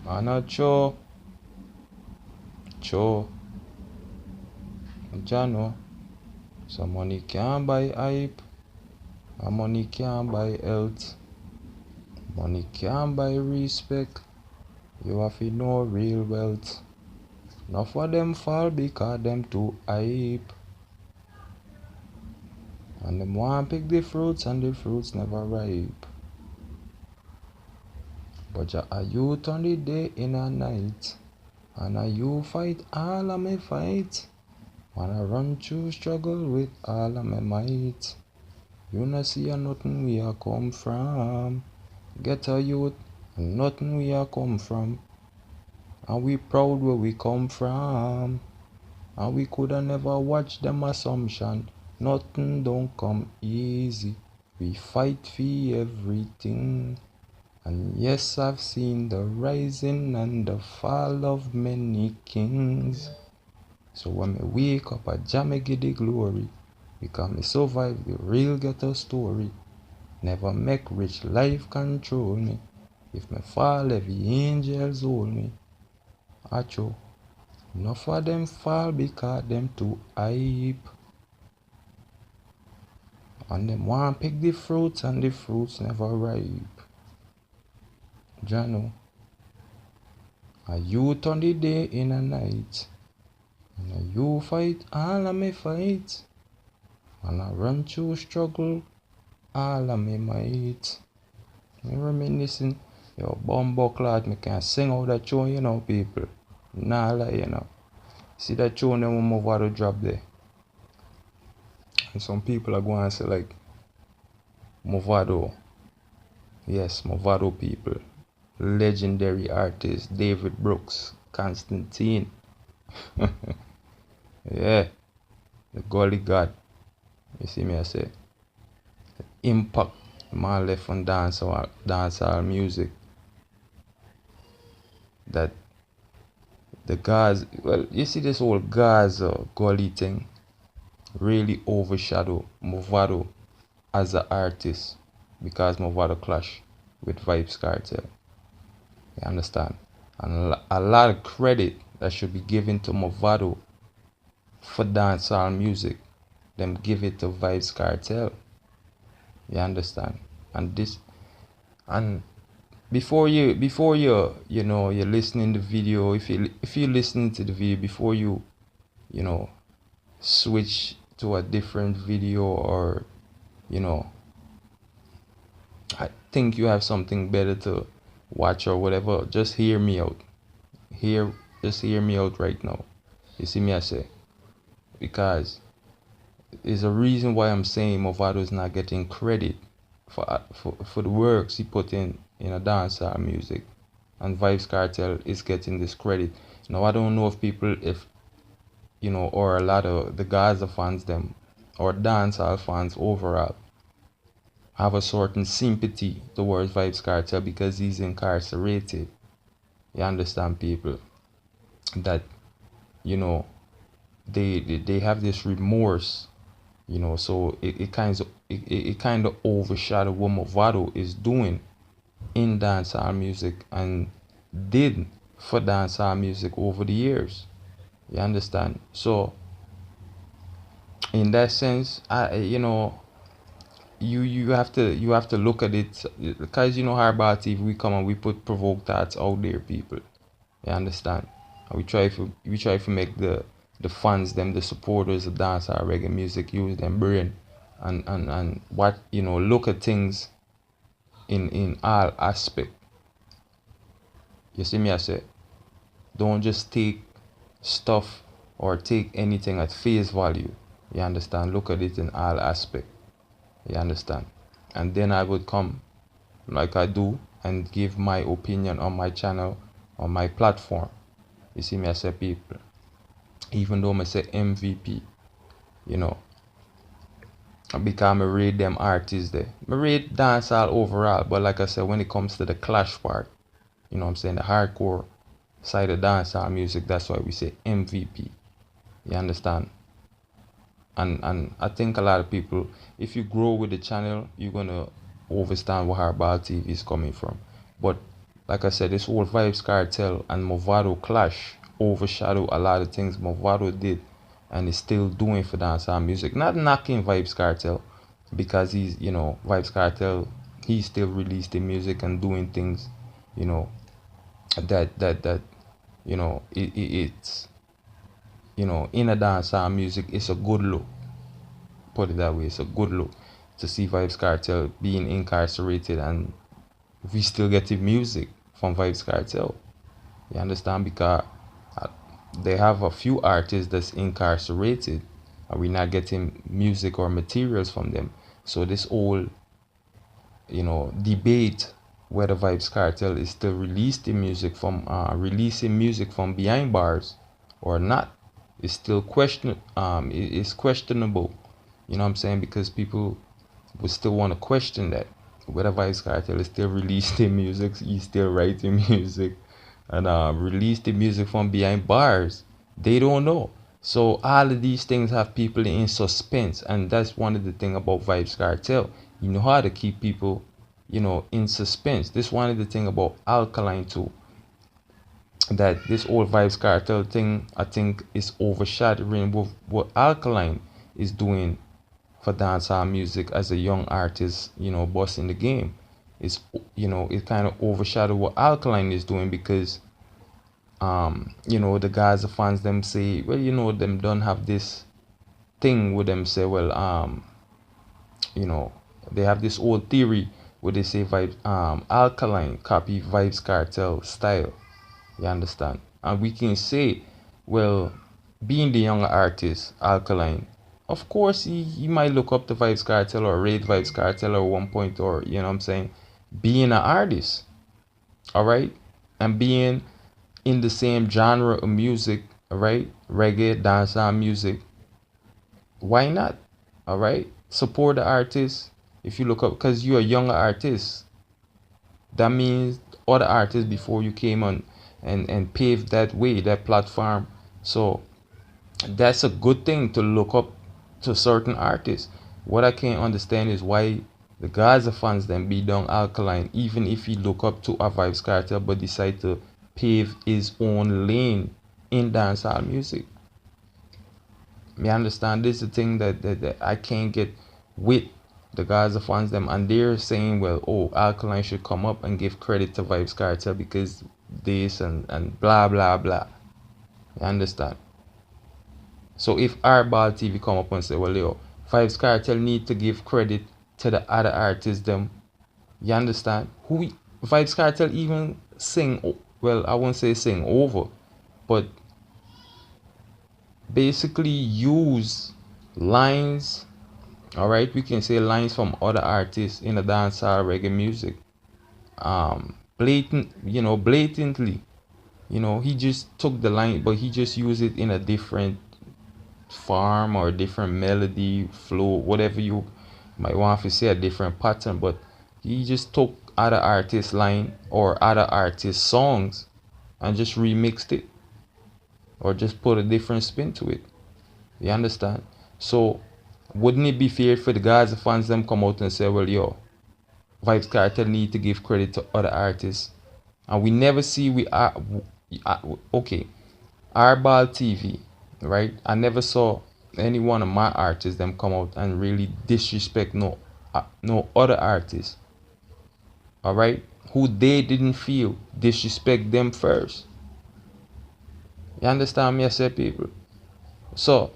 Man a cho, cho, Jano. Some money can't buy hype, and money can't buy health. Money can't buy respect. You have to know real wealth. Enough of them fall because them too hype. And them want pick the fruits and the fruits never ripe. But a youth on the day in a night. And a you fight all of me fight. And I run through struggle with all of my might. You no see a nothing we a come from. Get a youth and nothing we a come from. And we proud where we come from. And we coulda never watch them assumption. Nothing don't come easy. We fight for everything. And yes, I've seen the rising and the fall of many kings. So when me wake up, I jam me give the glory. Because me survive the real ghetto story. Never make rich life control me. If me fall, every angels hold me. Acho. Enough of them fall because them too hype. And them want pick the fruits and the fruits never ripe. Jano. A youth on the day in a night. And a you fight all of me fight. And I run through struggle all of me might. Me reminiscing. Yo, bumbo clot, me can sing out that tune, you know, people. Nah lie, you know. See that tune them when Mavado drop there. And some people are going to say like, Mavado. Yes, Mavado people. Legendary artist, David Brooks, Constantine. Yeah, the Gully God. You see me, I say. Impact. Man left on dancehall music. That the guys, well, you see this whole Gaza Gully thing really overshadow Mavado as an artist because Mavado clash with vybz Kartel. You understand? And a lot of credit that should be given to Mavado for dancehall music, them give it to vybz Kartel. You understand? And this, and before you know you're listening to the video, if you listening to the video before you know switch to a different video, or you know I think you have something better to watch or whatever, just hear me out. Just hear me out right now. You see me, I say, because there's a reason why I'm saying Mavado is not getting credit for the works he put in a dancehall music, and vybz Kartel is getting this credit. Now I don't know if people, if you know, or a lot of the Gaza fans them, or dancehall fans overall, have a certain sympathy towards vybz Kartel because he's incarcerated. You understand, people? That, you know, they have this remorse, you know, so it kind of overshadowed what Mavado is doing in dancehall music and did for dancehall music over the years. You understand? So in that sense, I you know, you have to look at it, because you know Hardball TV, we come and we put provoke thoughts out there, people. You understand? And we try to make the fans, them, the supporters of dancehall reggae music, use them brain and what, you know, look at things in all aspect. You see me, I say, don't just take stuff or take anything at face value. You understand? Look at it in all aspect. You understand? And then I would come like I do and give my opinion on my channel, on my platform. You see me, I say, people, even though I say MVP, you know, because I rate them artists there. I rate dancehall overall, but like I said, when it comes to the clash part, you know what I'm saying, the hardcore side of dancehall music, that's why we say MVP. You understand? And I think a lot of people, if you grow with the channel, you're gonna understand where Hardball TV is coming from. But like I said, this whole vibes cartel and Mavado clash overshadow a lot of things Mavado did and is still doing for dancehall music. Not knocking vibes cartel, because he's, vibes cartel, he's still releasing music and doing things, you know, that it's, in a dancehall music, it's a good look. Put it that way, it's a good look to see vibes cartel being incarcerated and we still getting music from vibes cartel. You understand? Because uh, they have a few artists that's incarcerated and we're not getting music or materials from them. So this whole, debate whether vibes cartel is still releasing music from behind bars or not is still is questionable. You know what I'm saying? Because people would still want to question that whether vibes cartel is still releasing music, he's still writing music, and release the music from behind bars. They don't know. So all of these things have people in suspense, and that's one of the thing about vibes cartel. You know how to keep people, in suspense. This one of the thing about alkaline too. That this old vibes cartel thing, I think, is overshadowing what alkaline is doing for dancehall music as a young artist, boss in the game. It's, it kind of overshadow what alkaline is doing because the guys, the fans, them say, well, them don't have this thing with them say, well, you know, they have this old theory where they say alkaline copy vibes cartel style. You understand? And we can say, well, being the younger artist, alkaline, of course he might look up to vibes cartel or rate vibes cartel at one point, or you know what I'm saying, being an artist, all right, and being in the same genre of music, all right, reggae, dancehall music, why not? All right, support the artist. If you look up, because you're a younger artist, that means other artists before you came on and paved that way, that platform. So that's a good thing to look up to certain artists. What I can't understand is why the Gaza fans then be down alkaline, even if he look up to a vibes cartel, but decide to pave his own lane in dancehall music. Me understand this is the thing that I can't get with the Gaza fans them, and they're saying, well, oh, alkaline should come up and give credit to vibes cartel because this and blah blah blah. You understand? So if Airball TV come up and say, well, yo, vibes cartel need to give credit to the other artists them, you understand? Vibes cartel even sing, well, I won't say sing over, but basically use lines, all right, we can say lines from other artists in the dancehall reggae music, blatantly, he just took the line, but he just used it in a different form or a different melody, flow, whatever you might want to say, a different pattern, but he just took other artists' line or other artists' songs and just remixed it or just put a different spin to it. You understand? So wouldn't it be fair for the guys, the fans, them come out and say, well, yo, vibes cartel need to give credit to other artists, and we never see okay, Airball TV, right? I never saw any one of my artists them come out and really disrespect no other artists, all right, who they didn't feel disrespect them first. You understand me? I say, people. So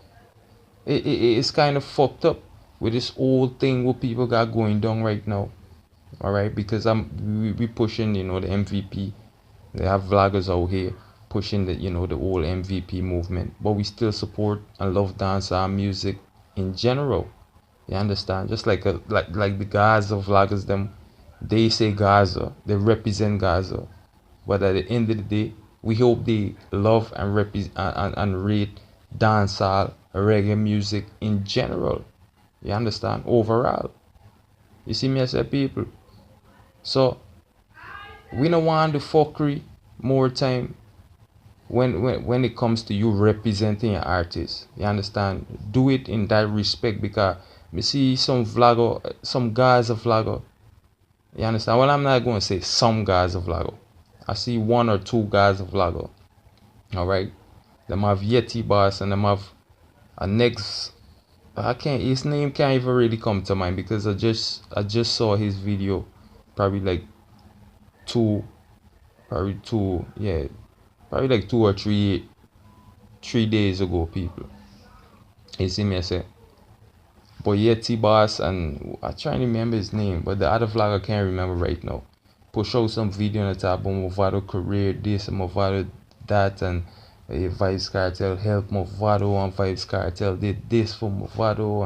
it's kind of fucked up with this old thing what people got going down right now, all right, because we pushing, the MVP. They have vloggers out here pushing the the whole MVP movement, but we still support and love dancehall music in general. You understand? Just like like the Gaza vloggers them, they say Gaza, they represent Gaza, but at the end of the day, we hope they love and represent and rate dancehall reggae music in general. You understand? Overall, you see me as a people. So we don't want the fuckery more time when it comes to you representing an artist. You understand? Do it in that respect, because me see some vlogger, some guys a vlogger. You understand? Well, I'm not going to say some guys a vlogger. I see one or two guys vlogger. Alright. Them have Yeti Boss and them have a next, I can't, his name can't even really come to mind because I just saw his video probably like two yeah, probably like 2 or 3 days ago, people. You see me, I say, but Yeti Boss and I trying to remember his name, but the other vlog I can't remember right now. Push out some video on the top of Mavado career, this and Mavado that, and vybz kartel help Mavado, and vybz kartel did this for Mavado,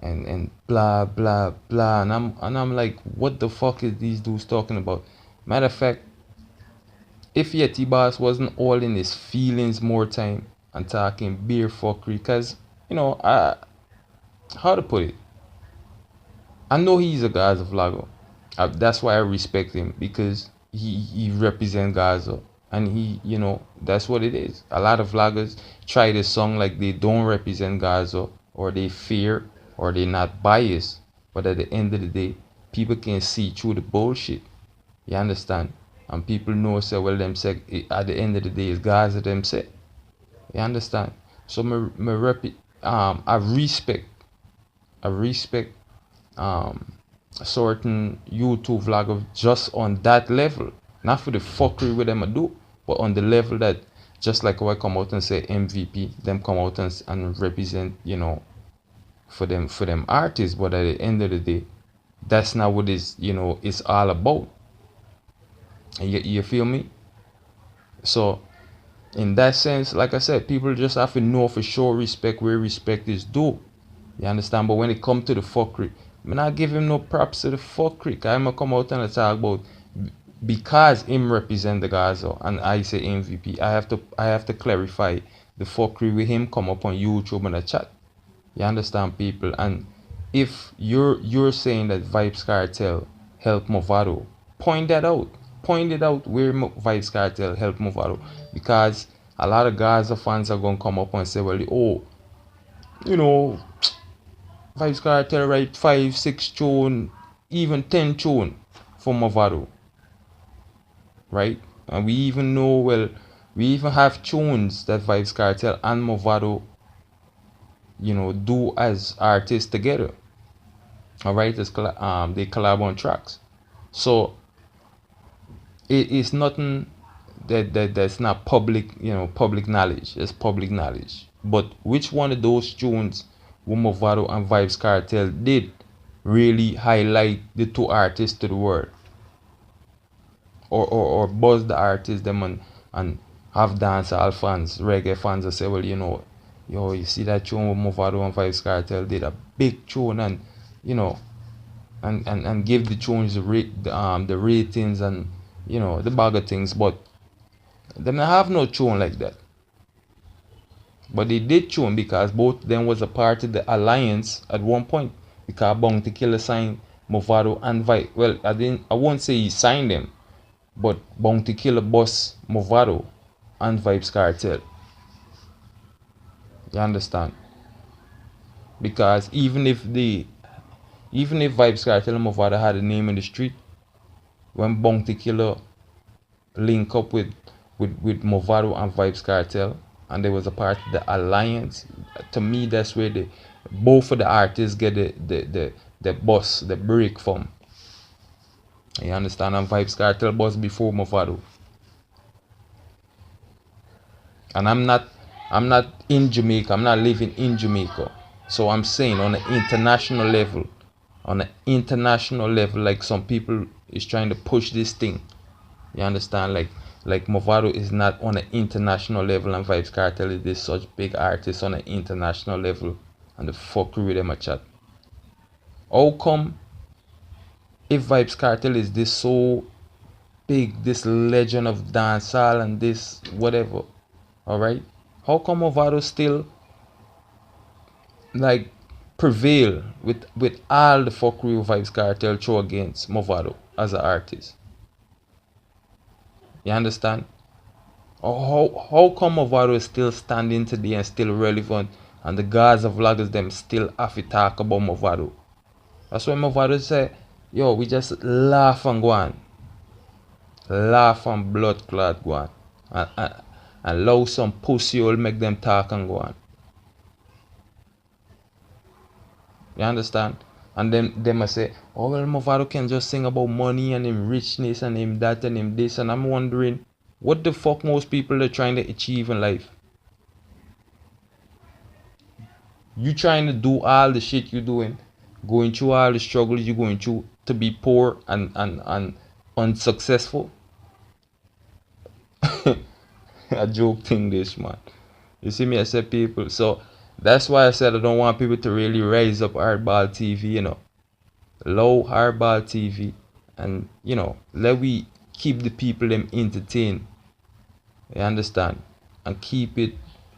and blah blah blah, and I'm like, what the fuck is these dudes talking about? Matter of fact, if Yeti Boss wasn't all in his feelings more time and talking beer fuckery, cause how to put it, I know he's a Gaza vlogger. That's why I respect him, because he represents Gaza, and that's what it is. A lot of vloggers try this song like they don't represent Gaza, or they fear, or they're not biased. But at the end of the day, people can see through the bullshit. You understand? And people know, say, well, them say at the end of the day, it's Gaza them say. You understand? So I respect certain YouTube vlogger just on that level. Not for the fuckery with them I do, but on the level that, just like how I come out and say MVP, them come out and represent, for them artists. But at the end of the day, that's not what it's all about. You feel me? So in that sense, like I said, people just have to know for sure respect where respect is due. You understand? But when it come to the fuckery, I'm not give him no props to the fuckery. I'm gonna come out and talk about, because him represent the Gaza and I say MVP. I have to clarify the fuckery with him come up on YouTube and a chat. You understand, people? And if you're saying that vybz kartel help Mavado, point that out. Point it out where vybz kartel help Mavado, because a lot of Gaza fans are gonna come up and say, well, oh, you know, vybz kartel write 5, 6 tune, even 10 tune for Mavado, right? And we even know, well, we even have tunes that vybz kartel and Mavado, do as artists together. All right, they collab on tracks. So it is nothing that's not public knowledge. It's public knowledge. But which one of those tunes Mavado and vybz kartel did really highlight the two artists to the world, or buzz the artists them, and have dancehall fans, reggae fans that say, well, yo, you see that tune with Mavado and vybz kartel did a big tune, and and give the tunes the ratings, and the bag of things. But them not have no tune like that. But they did tune because both of them was a part of the alliance at one point. Because Bounty Killer signed Mavado and vybz. Well, I won't say he signed them, but Bounty Killer boss Mavado and vybz kartel. You understand? Because even if vybz kartel and Mavado had a name in the street, when Bounty Killer link up with Mavado and vybz kartel, and there was a part of the alliance, to me that's where both of the artists get the boss, the break from. You understand? And vybz kartel boss before Mavado. And I'm not in Jamaica, I'm not living in Jamaica. So I'm saying on an international level, like some people is trying to push this thing. You understand? Like Mavado is not on an international level, and vybz kartel is this such big artist on an international level, and the fuckery with them a chat. How come, if vybz kartel is this so big, this legend of dancehall and this whatever, alright, how come Mavado still like prevail with all the fuckery of vybz kartel throw against Mavado as an artist? You understand? How come Mavado is still standing today and still relevant, and the Gaza vloggers them still have to talk about Mavado? That's why Mavado say, yo, we just laugh and go on. laugh and blood clot go on. And allow some pussy will make them talk and go on. You understand? And then they must say, oh well, Mavado can just sing about money and him richness and him that and him this. And I'm wondering, what the fuck most people are trying to achieve in life? You trying to do all the shit you doing, going through all the struggles you're going through to be poor and unsuccessful? A joke thing this, man. You see me, I said people. So that's why I said I don't want people to really raise up hardball TV, low hardball TV, and let we keep the people them entertained. You understand? And keep it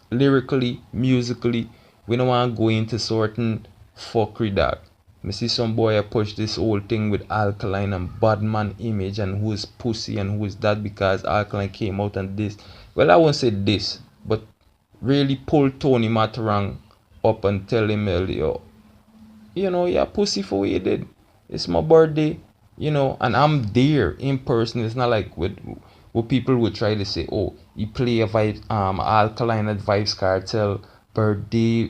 lyrically, musically. We don't want to go into certain fuckery, dog. Me see some boy I push this whole thing with Alkaline and Badman image and who is pussy and who is that because Alkaline came out and this. Well, I won't say this, but really pull Tony Matarang up and tell him, yo, you're pussy for what you did. It's my birthday, and I'm there in person. It's not like what people would try to say, oh, you play a Alkaline at vybz kartel birthday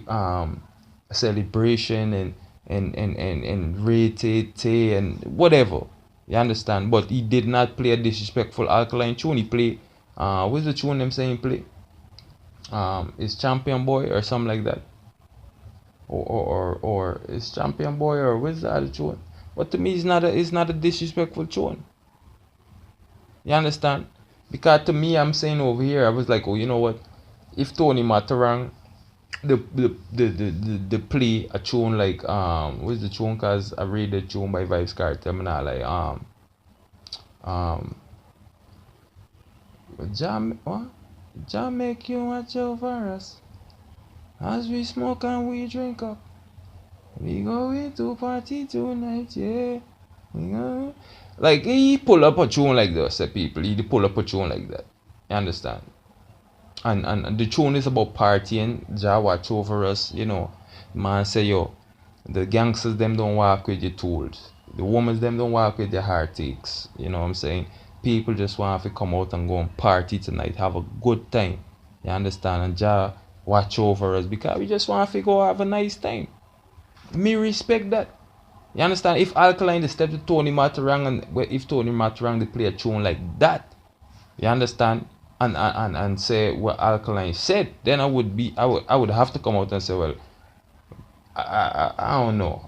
celebration and rated and whatever. You understand? But he did not play a disrespectful Alkaline tune. He played what's the tune them saying play? Is Champion Boy or something like that. Or is Champion Boy or what's the other tune? But to me it's not a disrespectful tune. You understand? Because to me I'm saying over here I was like, oh, you know what? If Tony Matarang the play a tune like what's the tune, cause I read the tune by vybz kartel, I'm not like um Jam what? Jam make you watch over us as we smoke and we drink up. We going to party tonight, yeah. We go. Like he pull up a tune like that, say people. He pull up a tune like that. You understand? And the tune is about partying. Jah watch over us, Man say yo, the gangsters them don't walk with your tools. The women them don't walk with their heartaches. You know what I'm saying? People just want to come out and go and party tonight, have a good time. You understand? And Jah watch over us because we just want to go have a nice time. Me respect that. You understand? If Alkaline they step to Tony Matarang and if Tony Matarang they play a tune like that, you understand? And say what Alkaline said, then I would have to come out and say, well, I don't know.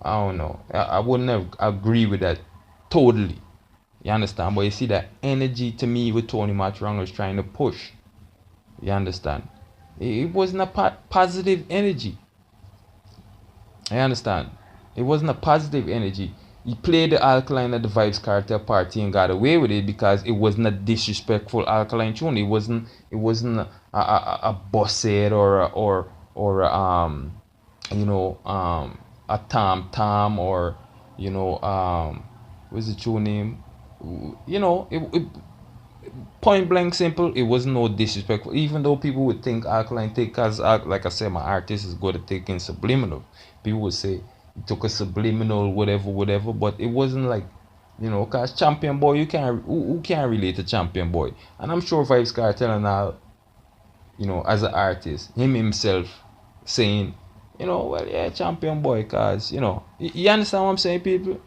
I wouldn't have agree with that totally. You understand? But you see that energy to me with Tony Matarang was trying to push. You understand? It wasn't a positive energy. I understand. It wasn't a positive energy. He played the Alkaline at the vybz kartel party and got away with it because it wasn't a disrespectful Alkaline tune. It wasn't a bosshead or a Tom Tom or what's the tune name? It point blank simple, it was no disrespectful, even though people would think Alkaline take, because like I said, my artist is good at taking subliminal. People would say he took a subliminal whatever, but it wasn't like, because Champion Boy, you can't, who can't relate to Champion Boy? And I'm sure vybz kartel and all, as an artist, him himself saying, well, yeah, Champion Boy, cause you understand what I'm saying, people?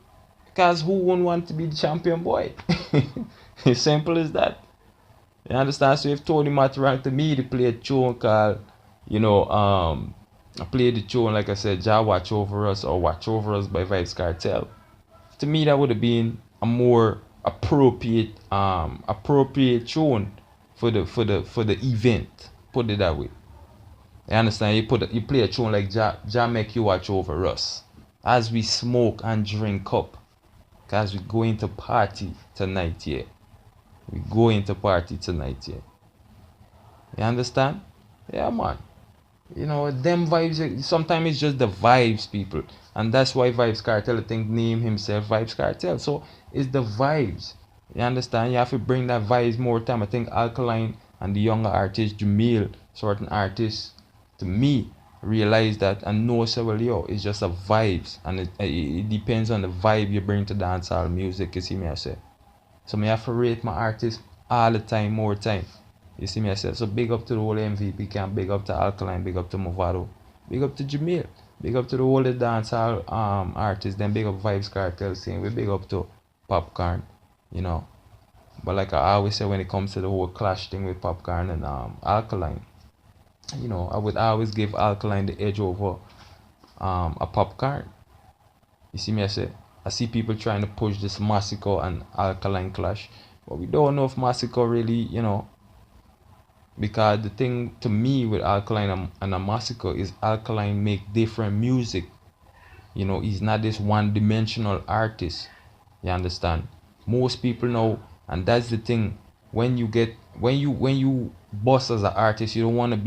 Because who wouldn't want to be the Champion Boy? As simple as that. You understand? So if Tony Matarang to me to play a tune called, I played the tune like I said, Jah Watch Over Us or Watch Over Us by vybz kartel. To me that would have been a more appropriate tune for the event. Put it that way. You understand? You play a tune like Jah Make You Watch Over Us as we smoke and drink up. Cause we going to party tonight, yeah. We going to party tonight, yeah. You understand? Yeah, man. Them vibes, sometimes it's just the vibes, people. And that's why vybz kartel, I think, name himself vybz kartel. So it's the vibes. You understand? You have to bring that vibes more time. I think Alkaline and the younger artists, Jamil, certain artists, to me, realize that and know, say, well, yo, it's just a vibes. And it depends on the vibe you bring to dancehall music, you see me, I say. So me have to rate my artist all the time, more time. You see me I said. So big up to the whole MVP camp, big up to Alkaline, big up to Mavado, big up to Jamil, big up to the whole dancehall artists, then big up Vybz Cartel saying we big up to Popcorn, you know. But like I always say when it comes to the whole clash thing with Popcorn and Alkaline, you know, I would always give Alkaline the edge over a Popcorn. You see me I say. I see people trying to push this Massacre and Alkaline clash, but we don't know if Massacre really, you know, because the thing to me with Alkaline and a Massacre is Alkaline make different music. You know, he's not this one-dimensional artist. You understand? Most people know, and that's the thing. When you boss as an artist, you don't want to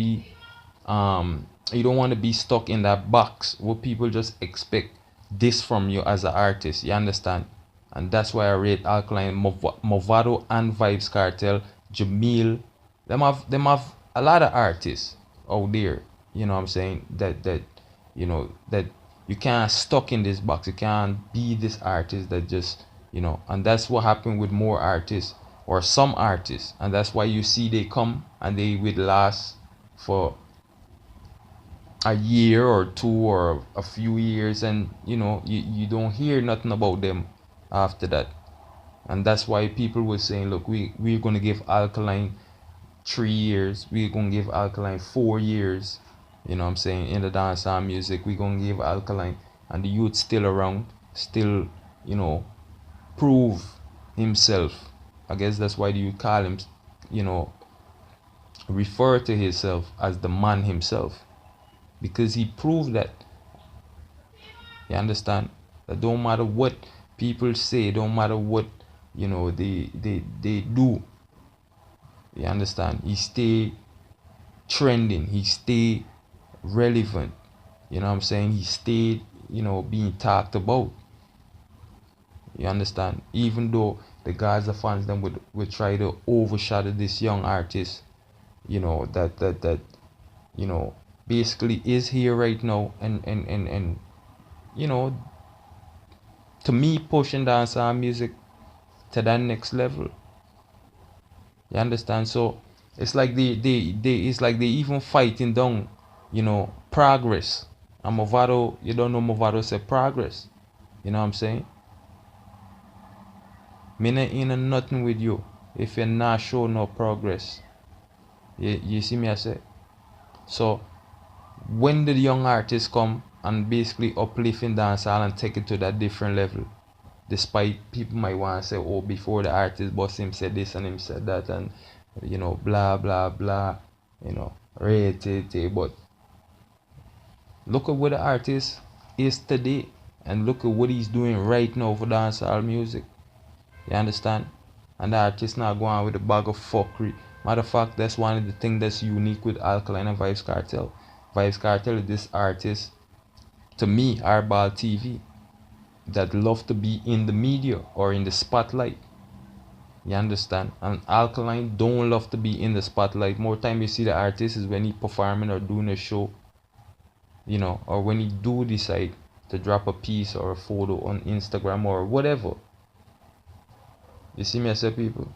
be stuck in that box where people just expect this from you as an artist. You understand? And that's why I rate Alkaline, Mavado and Vybz Cartel, Jamil. Them have a lot of artists out there. You know what I'm saying? That you know that you can't stuck in this box. You can't be this artist that just, you know. And that's what happened with more artists or some artists, and that's why you see they come and they would last for a year or two or a few years, and you know you don't hear nothing about them after that. And that's why people were saying, look, we're gonna give Alkaline 3 years, we're gonna give Alkaline 4 years. You know what I'm saying? In the dancehall music, we're gonna give Alkaline, and the youth still around, still, you know, prove himself. I guess that's why you call him, you know, refer to himself as the man himself, because he proved that. You understand? That don't matter what people say, don't matter what, you know, they do. You understand? He stay trending, he stay relevant. You know what I'm saying? He stayed, you know, being talked about. You understand? Even though the Gaza fans then would try to overshadow this young artist, you know, that you know basically is here right now, and you know, to me, pushing dancehall music to that next level. You understand? So it's like they it's like they even fighting down, you know, progress. And Mavado, you don't know Mavado said progress. You know what I'm saying? Me not in nothing with you if you're not showing no progress. You see me I say? So when the young artists come and basically uplifting dancehall and take it to that different level, despite people might want to say, oh, before the artist boss him said this and him said that, and you know, blah blah blah, you know, but look at what the artist is today, and look at what he's doing right now for dancehall music. You understand? And the artist not going with a bag of fuckery. Matter of fact, that's one of the things that's unique with Alkaline and Vybz Cartel. Vybz Cartel is this artist, to me, Airball TV, that love to be in the media or in the spotlight. You understand? And Alkaline don't love to be in the spotlight. More time you see the artist is when he performing or doing a show, you know, or when he do decide to drop a piece or a photo on Instagram or whatever. You see me, I say, people?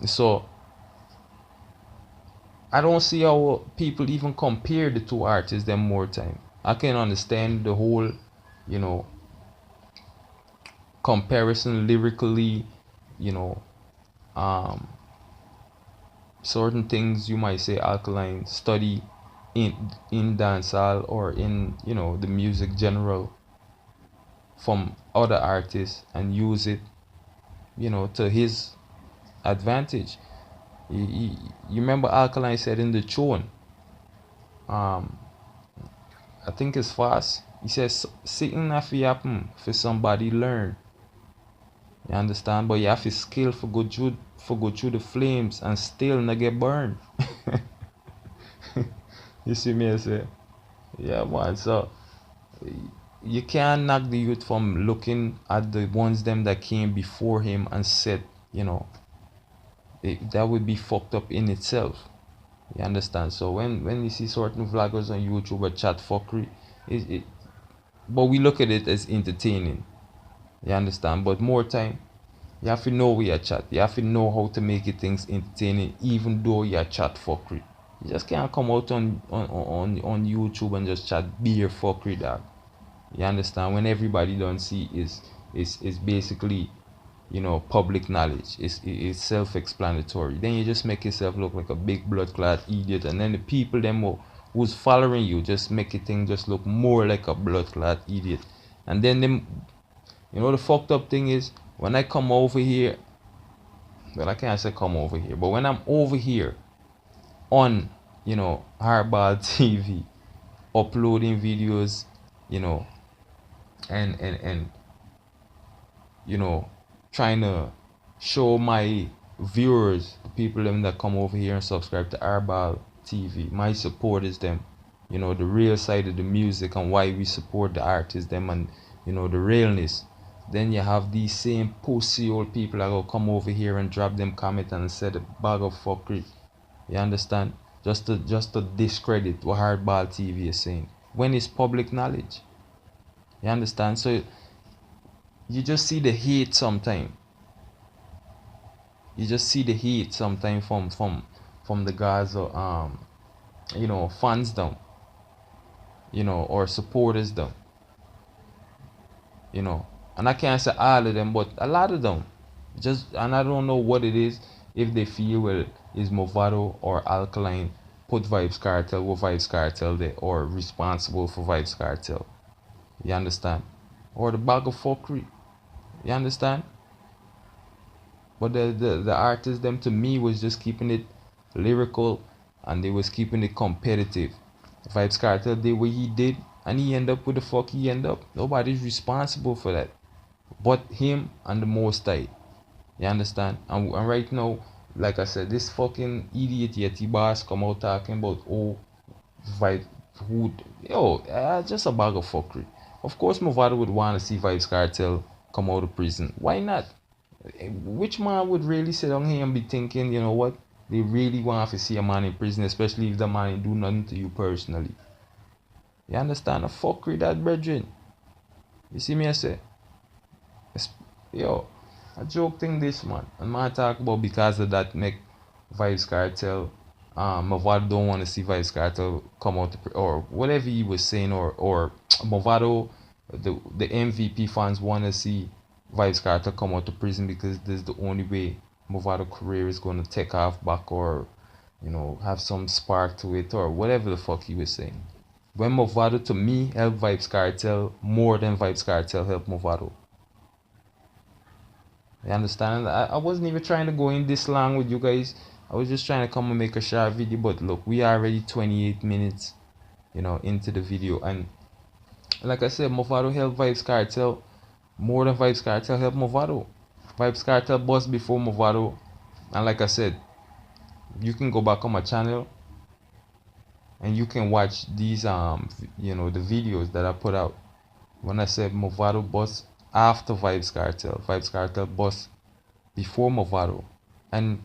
So I don't see how people even compare the two artists them more time. I can understand the whole, you know, comparison lyrically, you know, certain things you might say Alkaline study in dancehall or in, you know, the music general from other artists and use it, you know, to his advantage. You remember Alkaline said in the tune, I think it's fast. He says, "Sitting have to happen for somebody learn." You understand? But you have to skill for go through the flames and still not get burned. You see me I say? Yeah, man. So you can't knock the youth from looking at the ones them that came before him and said, you know, that would be fucked up in itself. You understand? So when you see certain vloggers on YouTube or chat fuckery, but we look at it as entertaining. You understand? But more time, you have to know where you chat. You have to know how to make it things entertaining, even though you chat fuckery. You just can't come out on YouTube and just chat beer fuckery, dog. You understand? When everybody don't see is basically, you know, public knowledge. It's self-explanatory. Then you just make yourself look like a big blood clot idiot, and then the people them who's following you just make it thing just look more like a blood clot idiot. And then them, you know, the fucked up thing is when I come over here, well, I can't say come over here, but when I'm over here on, you know, Hardball TV, uploading videos, you know, and you know, trying to show my viewers, the people them that come over here and subscribe to Hardball TV, my supporters them, you know, the real side of the music and why we support the artists them, and you know, the realness. Then you have these same pussy old people that will come over here and drop them comment and say the bag of fuckery. You understand? Just to discredit what Hardball TV is saying when it's public knowledge. You understand? So you just see the hate sometimes. You just see the hate sometimes from the guys or you know, fans them, you know, or supporters them, you know. And I can't say all of them, but a lot of them. Just, and I don't know what it is, if they feel, well, is Mavado or Alkaline put Vybz Kartel with Vybz Kartel there, or responsible for Vybz Kartel. You understand? Or the bag of fuckery. You understand? But the artists them to me was just keeping it lyrical, and they was keeping it competitive. Vybz Kartel did what he did, and he end up with the fuck he end up. Nobody's responsible for that but him and the Most High. You understand? And right now, like I said, this fucking idiot Yeti boss come out talking about, oh, Vibe, who, yo, just a bag of fuckery. Of course, Mavado would want to see Vybz Kartel come out of prison. Why not? Which man would really sit down here and be thinking, you know what? They really want to see a man in prison, especially if the man ain't do nothing to you personally. You understand? A fuckery that, brethren. You see me, I say? Yo, a joke thing this, man. And man talk about because of that make Vybz Kartel, Mavado don't want to see Vybz Kartel come out or whatever he was saying, or Mavado, the MVP fans want to see Vybz Kartel come out of prison because this is the only way Mavado career is going to take off back, or you know, have some spark to it, or whatever the fuck he was saying. When Mavado to me helped Vybz Kartel more than Vybz Kartel helped Mavado. You understand? I wasn't even trying to go in this long with you guys. I was just trying to come and make a short video. But look, we are already 28 minutes, you know, into the video. And like I said, Mavado helped Vybz Kartel more than Vybz Kartel helped Mavado. Vybz Kartel bust before Mavado. And like I said, you can go back on my channel and you can watch these you know, the videos that I put out. When I said Mavado bust after Vybz Kartel. Vybz Kartel bust before Mavado. And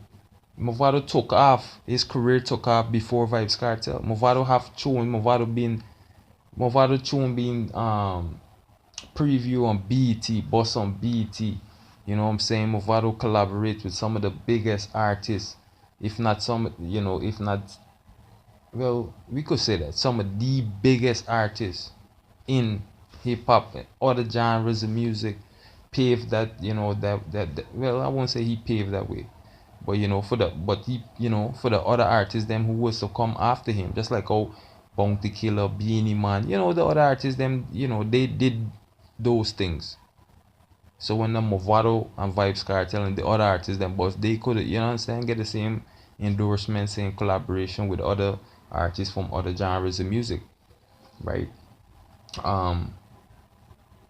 Mavado took off. His career took off before Vybz Kartel. Mavado have tune. Mavado tune being preview on BET, bust on BET. You know what I'm saying? Mavado collaborates with some of the biggest artists. If not some, you know, if not, well, we could say that some of the biggest artists in hip hop, other genres of music, paved that, you know, that well, I won't say he paved that way, but you know, for the other artists them who was to come after him, just like how Bounty Killer, Beanie Man, you know, the other artists them, you know, they did those things. So when the Mavado and Vybz Kartel and the other artists them, but they could, you know what I'm saying, get the same endorsement, same collaboration with other artists from other genres of music, right?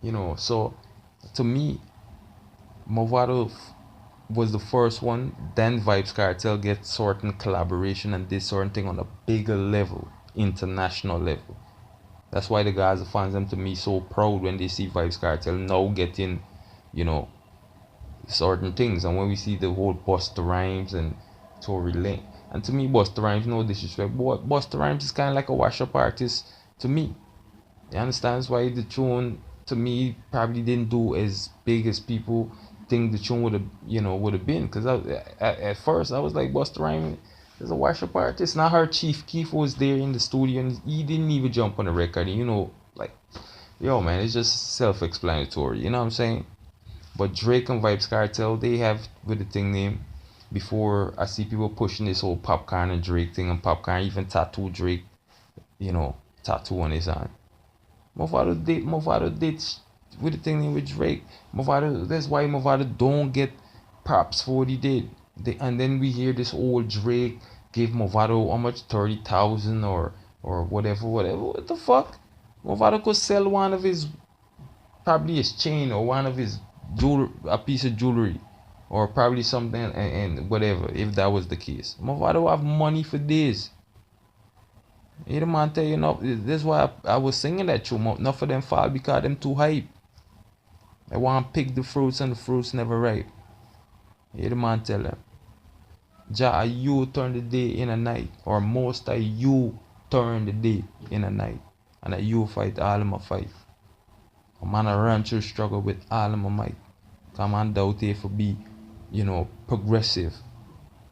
You know, so to me, Mavado was the first one. Then Vybz Kartel get certain collaboration and did certain thing on a bigger level, international level. That's why the guys that fans them to me so proud when they see Vybz Kartel now getting, you know, certain things. And when we see the whole Busta Rhymes and Tory Lane, and to me Busta Rhymes, no disrespect, but Busta Rhymes is kind of like a wash up artist to me. You understand? That's why the tune to me probably didn't do as big as people think the tune would have been. Because at first I was like, Busta Rhymes is a worship artist. Not her. Chief Keef was there in the studio and he didn't even jump on the record. And, like, yo man, it's just self-explanatory. You know what I'm saying? But Drake and Vybz Kartel, they have with the thing name. Before I see people pushing this whole Popcorn and Drake thing, and Popcorn even tattoo Drake, you know, tattoo on his arm. Mavado did with the thing with Drake. Mavado, that's why Mavado don't get props for what he did. And then we hear this old Drake gave Mavado how much, 30,000 or whatever. What the fuck? Mavado could sell one of his, probably his chain or one of his jewelry, a piece of jewelry, or probably something and whatever. If that was the case, Mavado have money for this. You the man tell you no. That's why I was singing that tune. Enough of them fall because them too hype. They want to pick the fruits and the fruits never ripe. You the man tell them. Jah, you turn the day in a night, or most of you turn the day in a night, and that you fight all of my fight. A man a run through struggle with all of my might. Come on, doubt if be, progressive.